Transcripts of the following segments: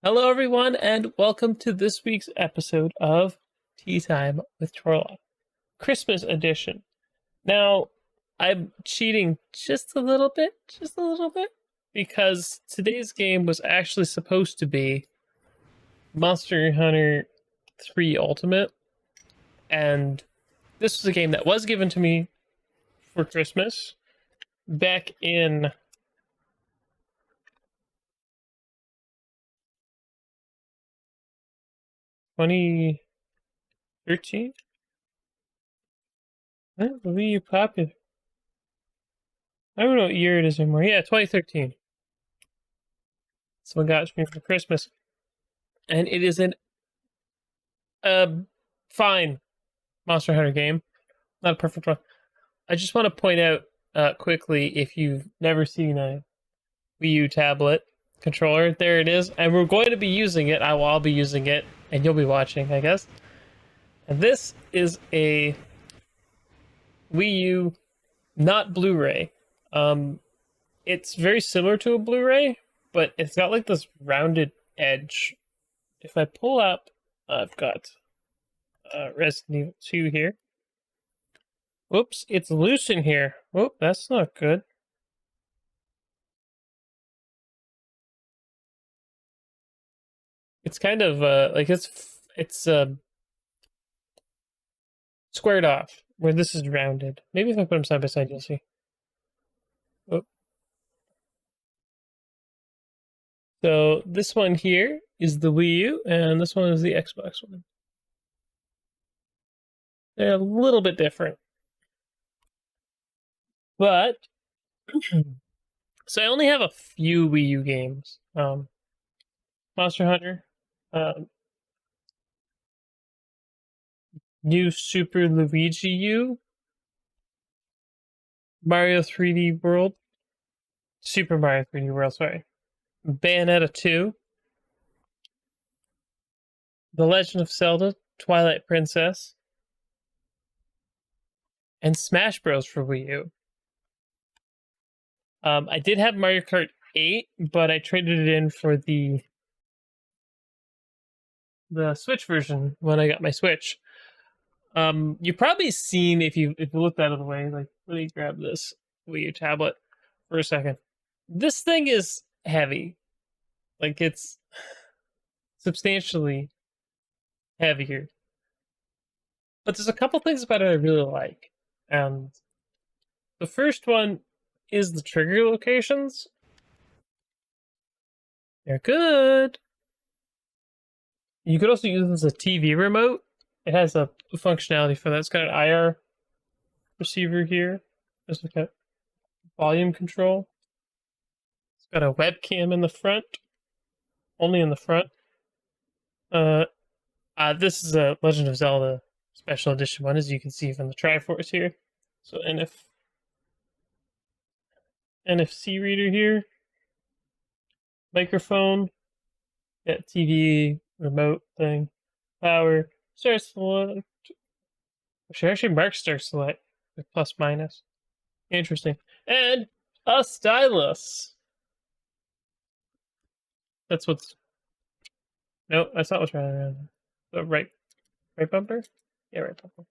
Hello, everyone, and welcome to this week's episode of Tea Time with Torla, Christmas edition. Now, I'm cheating just a little bit, because today's game was actually supposed to be Monster Hunter 3 Ultimate, and this was a game that was given to me for Christmas back in 2013. I don't believe you popular. I don't know what year it is anymore. Yeah, 2013. Someone got it to me for Christmas, and it is an fine Monster Hunter game. Not a perfect one. I just want to point out quickly, if you've never seen a Wii U tablet controller, there it is, and we're going to be using it. I'll be using it, and you'll be watching, I guess. And this is a Wii U, not Blu-ray. It's very similar to a Blu-ray, but it's got like this rounded edge. If I pull up, I've got Resident Evil 2 here. Whoops, it's loose in here. Whoop, that's not good. It's kind of like it's squared off, where this is rounded. Maybe if I put them side by side, you'll see. Whoop. So this one here is the Wii U, and this one is the Xbox one. They're a little bit different. But so I only have a few Wii U games. Monster Hunter, New Super Luigi U, Mario 3D World, Super Mario 3D World, sorry, Bayonetta 2, The Legend of Zelda, Twilight Princess, and Smash Bros. For Wii U. I did have Mario Kart 8, but I traded it in for the Switch version when I got my Switch. You've probably seen, if you looked out of the way, like, let me grab this Wii U tablet for a second. This thing is heavy. Like, it's substantially heavier. But there's a couple things about it I really like. And the first one is the trigger locations. They're good. You could also use this as a TV remote. It has a functionality for that. It's got an IR receiver here. There's like a volume control. It's got a webcam in the front. Only in the front. This is a Legend of Zelda Special Edition one, as you can see from the Triforce here. So NFC reader here. Microphone. Yeah, TV, remote thing. Power. Star select. Should actually mark star select with plus minus. Interesting. And a stylus. That's what's. No, that's not what's running around. The right bumper? Yeah, right bumper.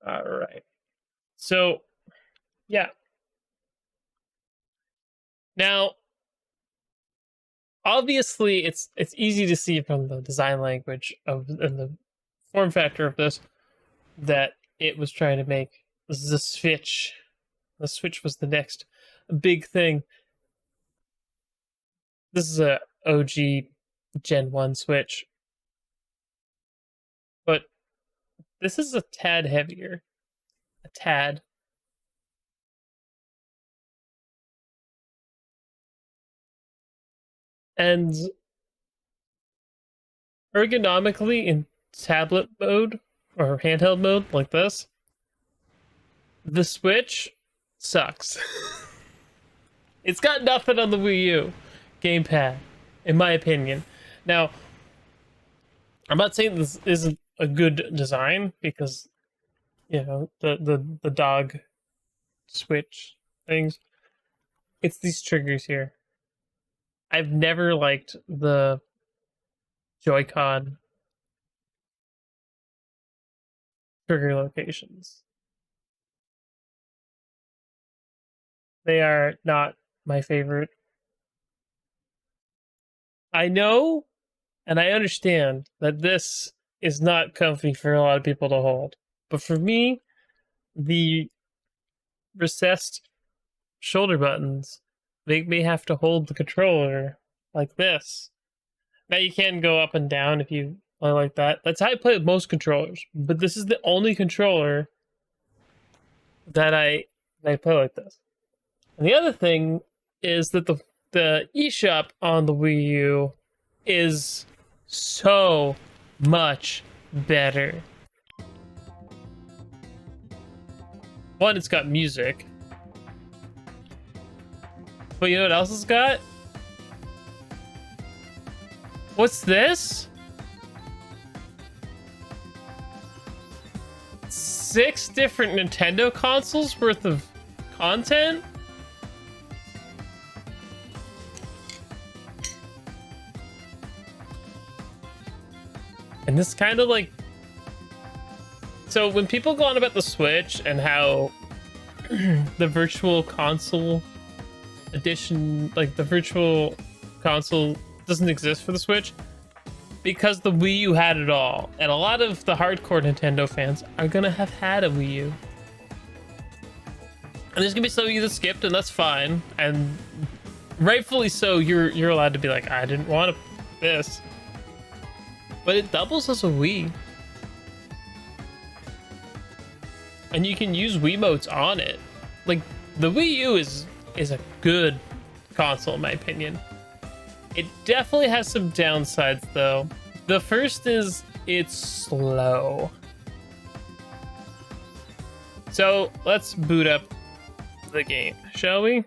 Alright. So, yeah. Now, obviously, it's easy to see from the design language of and the form factor of this that it was trying to make the Switch. The Switch was the next big thing. This is a OG Gen 1 Switch. But this is a tad heavier. A tad. And ergonomically, in tablet mode or handheld mode like this, the Switch sucks. It's got nothing on the Wii U gamepad, in my opinion. Now, I'm not saying this isn't a good design, because, you know, the dog Switch things. It's these triggers here. I've never liked the Joy-Con trigger locations. They are not my favorite. I know and I understand that this is not comfy for a lot of people to hold. But for me, the recessed shoulder buttons make me have to hold the controller like this. Now you can go up and down if you play like that. That's how I play with most controllers. But this is the only controller that I play like this. And the other thing is that the eShop on the Wii U is so much better. One, it's got music. But you know what else it's got? What's this? 6 different Nintendo consoles worth of content? And this kind of like... So when people go on about the Switch and how the virtual console edition, like the virtual console doesn't exist for the Switch, because the Wii U had it all. And a lot of the hardcore Nintendo fans are gonna have had a Wii U. And there's gonna be some of you that skipped, and that's fine. And rightfully so, you're allowed to be like, I didn't want this. But it doubles as a Wii. And you can use Wiimotes on it. Like, the Wii U is a good console in my opinion. It definitely has some downsides though. The first is it's slow. So let's boot up the game, shall we?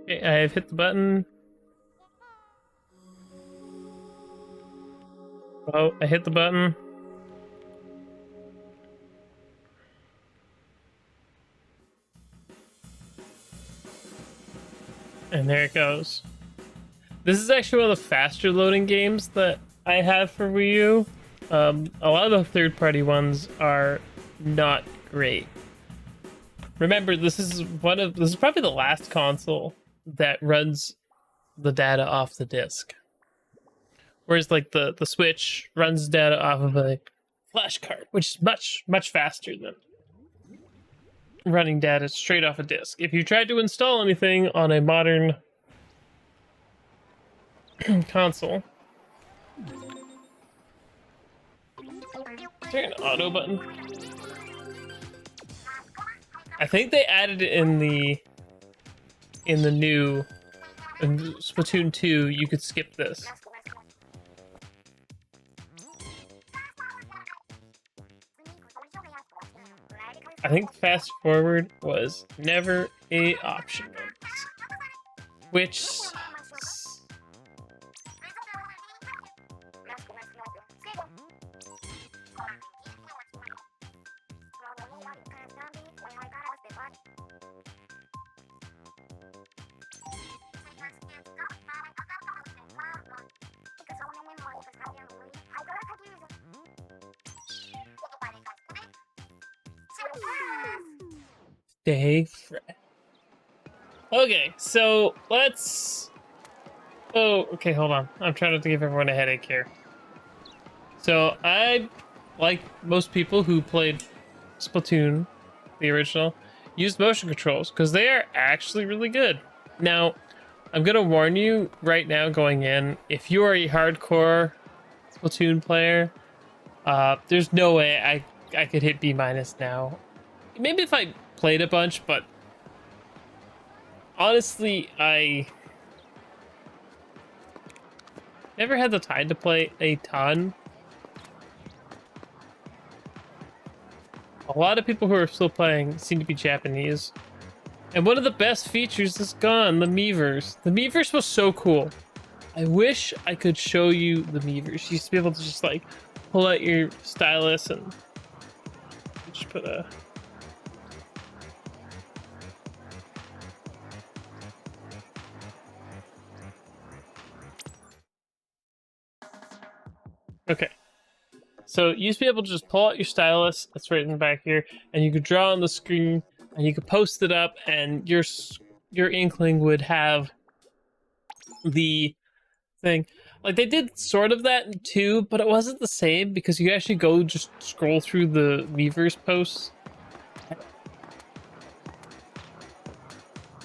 Okay, I've hit the button. Oh, I hit the button. And there it goes. This is actually one of the faster loading games that I have for Wii U. A lot of the third-party ones are not great. Remember, this is probably the last console that runs the data off the disc. Whereas like the Switch runs data off of a flash card, which is much faster than running data straight off a disk. If you tried to install anything on a modern console, is there an auto button? I think they added it in the new Splatoon 2. You could skip this. I think fast forward was never a option, which sucks. Stay fresh. Okay, so let's... Oh, okay, hold on. I'm trying not to give everyone a headache here. So I, like most people who played Splatoon, the original, used motion controls because they are actually really good. Now, I'm gonna warn you right now going in, if you are a hardcore Splatoon player, there's no way I could hit B- now. Maybe if I played a bunch, but honestly, I never had the time to play a ton. A lot of people who are still playing seem to be Japanese. And one of the best features is gone, the Miiverse. The Miiverse was so cool. I wish I could show you the Miiverse. You used to be able to just like pull out your stylus and just put a... Okay. So you used to be able to just pull out your stylus, that's right in the back here, and you could draw on the screen, and you could post it up, and your inkling would have the thing. Like, they did sort of that in 2, but it wasn't the same, because you actually go just scroll through the Miiverse posts.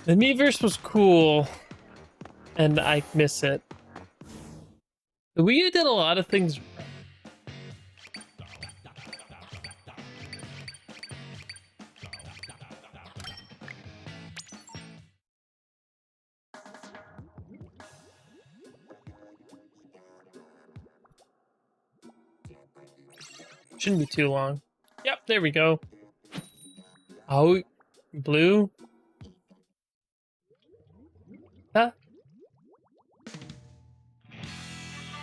The Miiverse was cool, and I miss it. The Wii U did a lot of things. Shouldn't be too long. Yep, there we go. Oh, blue. Huh?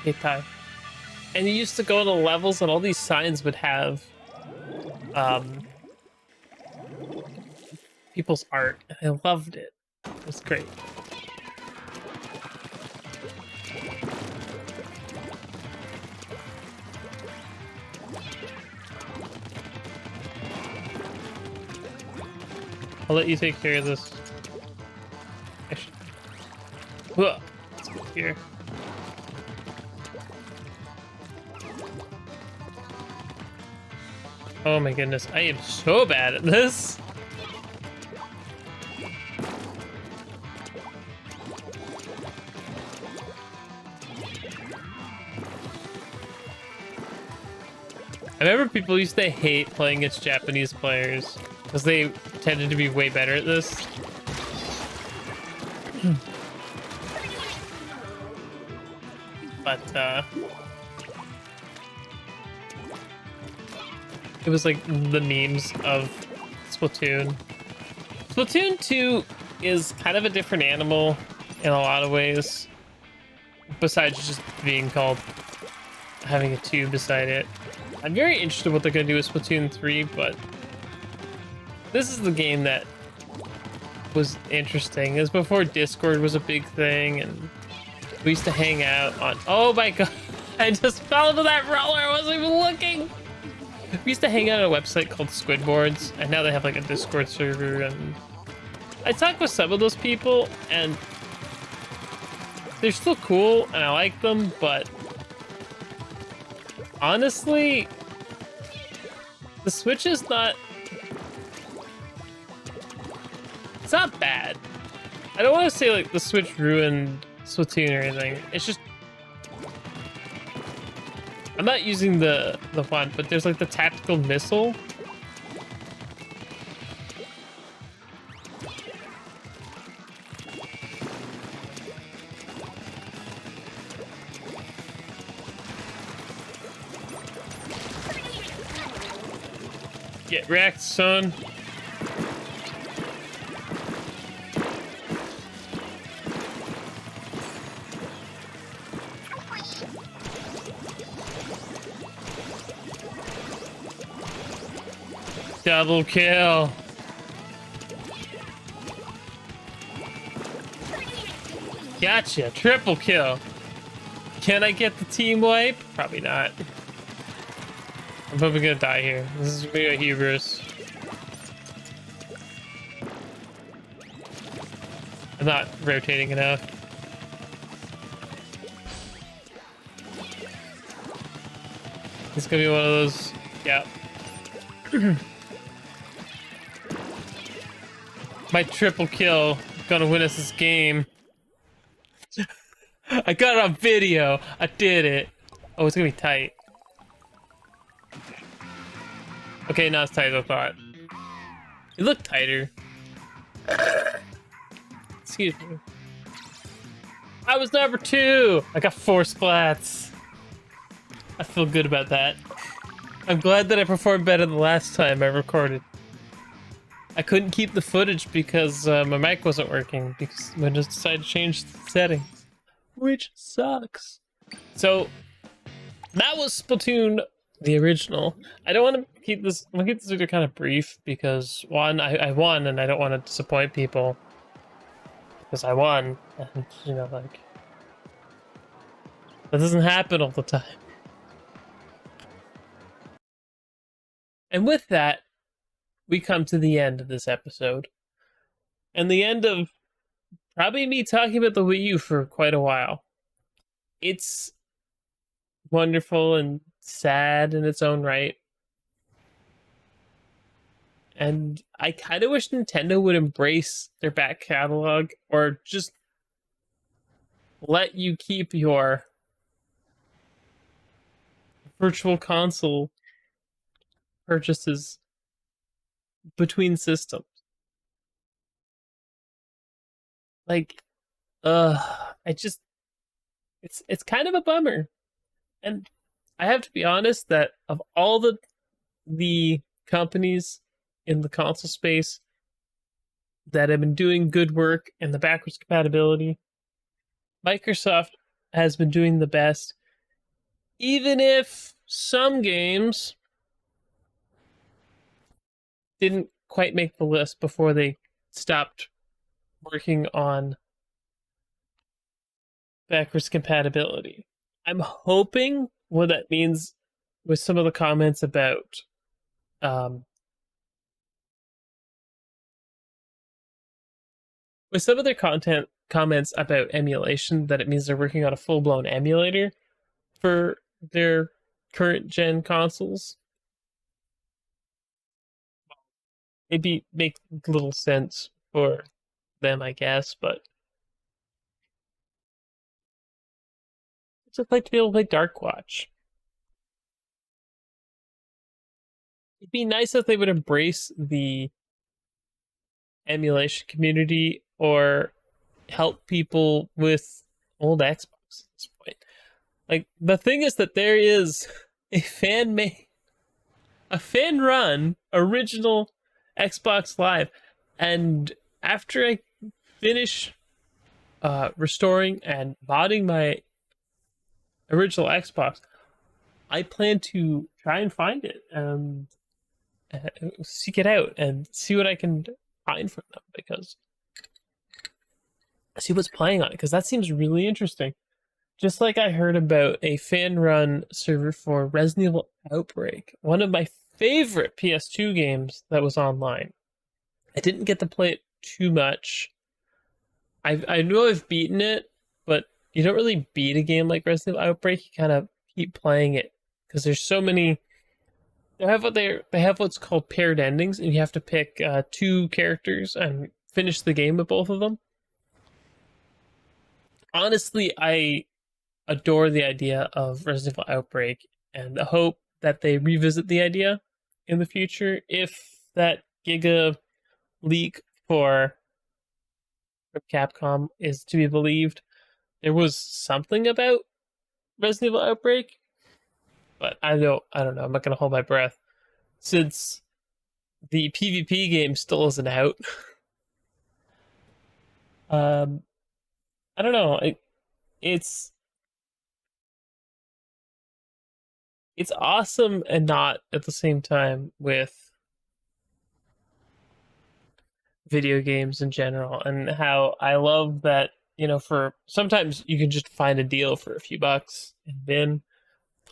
Okay, Ty. And you used to go to levels, and all these signs would have people's art. And I loved it. It was great. I'll let you take care of this. Let's go here. Oh my goodness, I am so bad at this. I remember people used to hate playing against Japanese players because they tended to be way better at this. But it was like the memes of Splatoon. Splatoon 2 is kind of a different animal in a lot of ways, besides just being called having a 2 beside it. I'm very interested in what they're going to do with Splatoon 3, but this is the game that was interesting. It was before Discord was a big thing, and we used to hang out on... Oh my god, I just fell into that roller, I wasn't even looking! We used to hang out on a website called Squidboards, and now they have like a Discord server, and I talked with some of those people, and they're still cool, and I like them, but honestly, the Switch is not... It's not bad. I don't want to say like the Switch ruined Splatoon or anything. It's just... I'm not using the one, but there's like the tactical missile. Get wrecked, son. Double kill. Gotcha. Triple kill. Can I get the team wipe? Probably not. I'm probably gonna die here. This is gonna be a hubris. I'm not rotating enough. It's gonna be one of those. Yeah. My triple kill gonna win us this game. I got it on video. I did it. Oh, it's gonna be tight. Okay, not as tight as I thought. It looked tighter. Excuse me. I was number 2. I got 4 splats. I feel good about that. I'm glad that I performed better than the last time I recorded. I couldn't keep the footage because my mic wasn't working because I just decided to change the settings, which sucks. So that was Splatoon, the original. I don't want to keep this. I'm gonna keep this video kind of brief because one, I won, and I don't want to disappoint people because I won, and like that doesn't happen all the time. And with that, we come to the end of this episode, and the end of probably me talking about the Wii U for quite a while. It's wonderful and sad in its own right. And I kind of wish Nintendo would embrace their back catalog or just let you keep your virtual console purchases between systems. Like, I just it's kind of a bummer. And I have to be honest that of all the companies in the console space that have been doing good work in the backwards compatibility, Microsoft has been doing the best, even if some games didn't quite make the list before they stopped working on backwards compatibility. I'm hoping what that means with some of the comments about with some of their comments about emulation, that it means they're working on a full-blown emulator for their current gen consoles. Maybe make little sense for them, I guess, but I'd just like to be able to play Dark Watch. It'd be nice if they would embrace the emulation community or help people with old Xbox at this point. Like, the thing is that there is a fan run original Xbox Live, and after I finish restoring and modding my original Xbox, I plan to try and find it and seek it out and see what I can find from them, because see what's playing on it, because that seems really interesting. Just like I heard about a fan run server for Resident Evil Outbreak, one of my favorite PS2 games that was online. I didn't get to play it too much. I know I've beaten it, but you don't really beat a game like Resident Evil Outbreak. You kind of keep playing it because there's so many. They have what's called paired endings, and you have to pick two characters and finish the game with both of them. Honestly, I adore the idea of Resident Evil Outbreak, and I hope that they revisit the idea in the future. If that Giga leak for Capcom is to be believed, there was something about Resident Evil Outbreak, but I don't know. I'm not gonna hold my breath since the PvP game still isn't out. I don't know. It's it's awesome and not at the same time with video games in general, and how I love that, for sometimes you can just find a deal for a few bucks and bin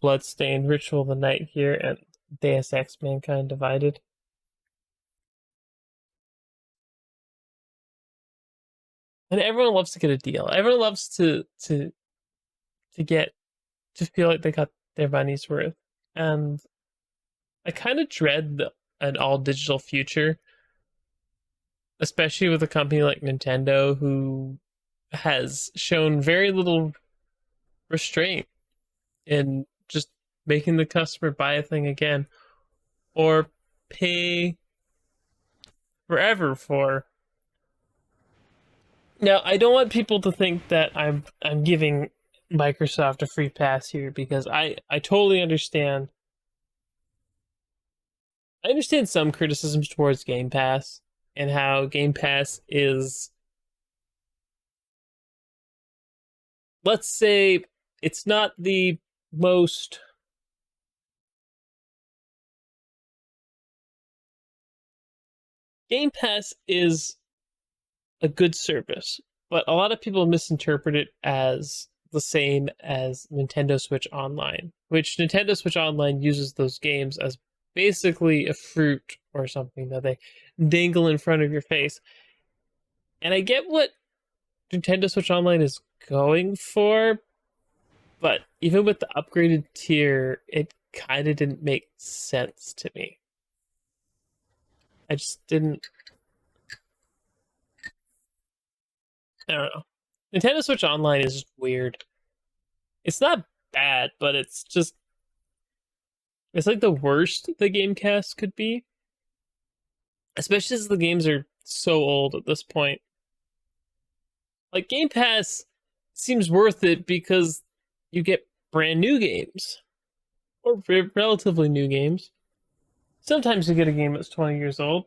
Bloodstained, Ritual of the Night here, and Deus Ex Mankind Divided. And everyone loves to get a deal. Everyone loves to get to feel like they got their money's worth. And I kind of dread an all digital future, especially with a company like Nintendo, who has shown very little restraint in just making the customer buy a thing again or pay forever for. Now, I don't want people to think that I'm giving Microsoft a free pass here, because I totally understand. I understand some criticisms towards Game Pass and how Game Pass is, let's say, it's not the most Game Pass is a good service, but a lot of people misinterpret it as the same as Nintendo Switch Online, which Nintendo Switch Online uses those games as basically a fruit or something that they dangle in front of your face. And I get what Nintendo Switch Online is going for, but even with the upgraded tier, it kind of didn't make sense to me. I just didn't. I don't know. Nintendo Switch Online is weird. It's not bad, but it's like the worst the Gamecast could be. Especially as the games are so old at this point. Like Game Pass seems worth it because you get brand new games. Or relatively new games. Sometimes you get a game that's 20 years old.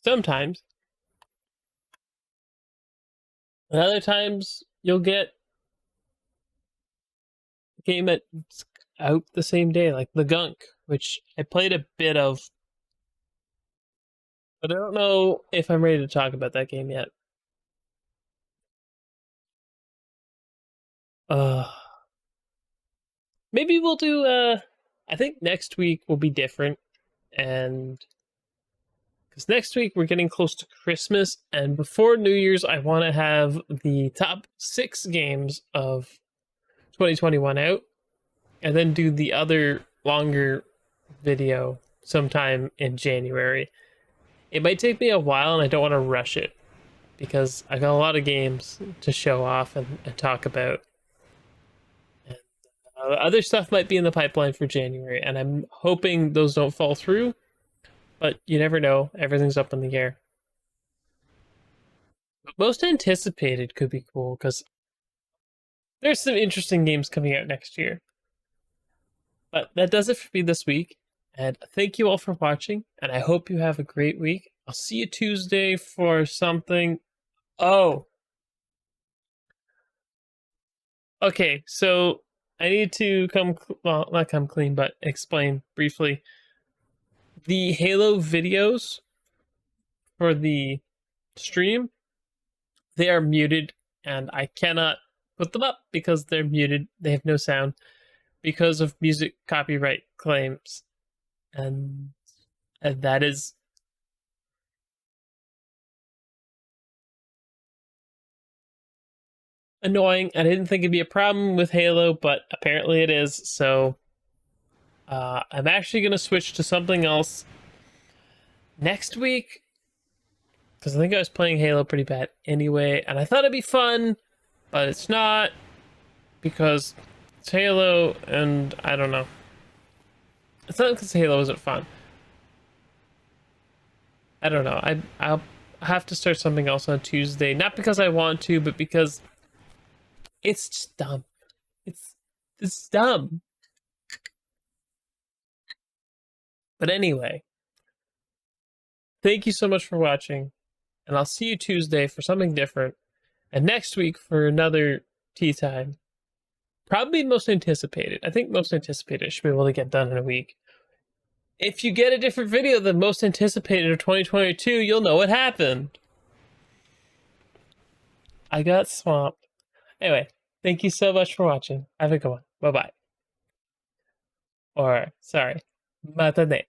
Sometimes. And other times you'll get a game that's out the same day, like The Gunk, which I played a bit of. But I don't know if I'm ready to talk about that game yet. Uh Maybe we'll do I think next week will be different, and because next week we're getting close to Christmas, and before New Year's I want to have the top 6 games of 2021 out, and then do the other longer video sometime in January. It might take me a while and I don't want to rush it because I got a lot of games to show off and talk about. Other stuff might be in the pipeline for January, and I'm hoping those don't fall through, but you never know. Everything's up in the air. But most anticipated could be cool because there's some interesting games coming out next year. But that does it for me this week, and thank you all for watching, and I hope you have a great week. I'll see you Tuesday for something. Oh, okay, so I need to well, not come clean, but explain briefly. The Halo videos for the stream, they are muted, and I cannot put them up because they're muted. They have no sound because of music copyright claims, and that is annoying. I didn't think it'd be a problem with Halo, but apparently it is. So I'm actually going to switch to something else next week because I think I was playing Halo pretty bad anyway, and I thought it'd be fun, but it's not because it's Halo, and I don't know. It's not because Halo isn't fun. I don't know. I'll have to start something else on Tuesday, not because I want to, but because it's just dumb. It's dumb. But anyway, thank you so much for watching, and I'll see you Tuesday for something different, and next week for another tea time. Probably most anticipated. I think most anticipated should be able to get done in a week. If you get a different video than most anticipated of 2022, you'll know what happened. I got swamped. Anyway, thank you so much for watching. Have a good one. Bye-bye. Or, sorry, matane.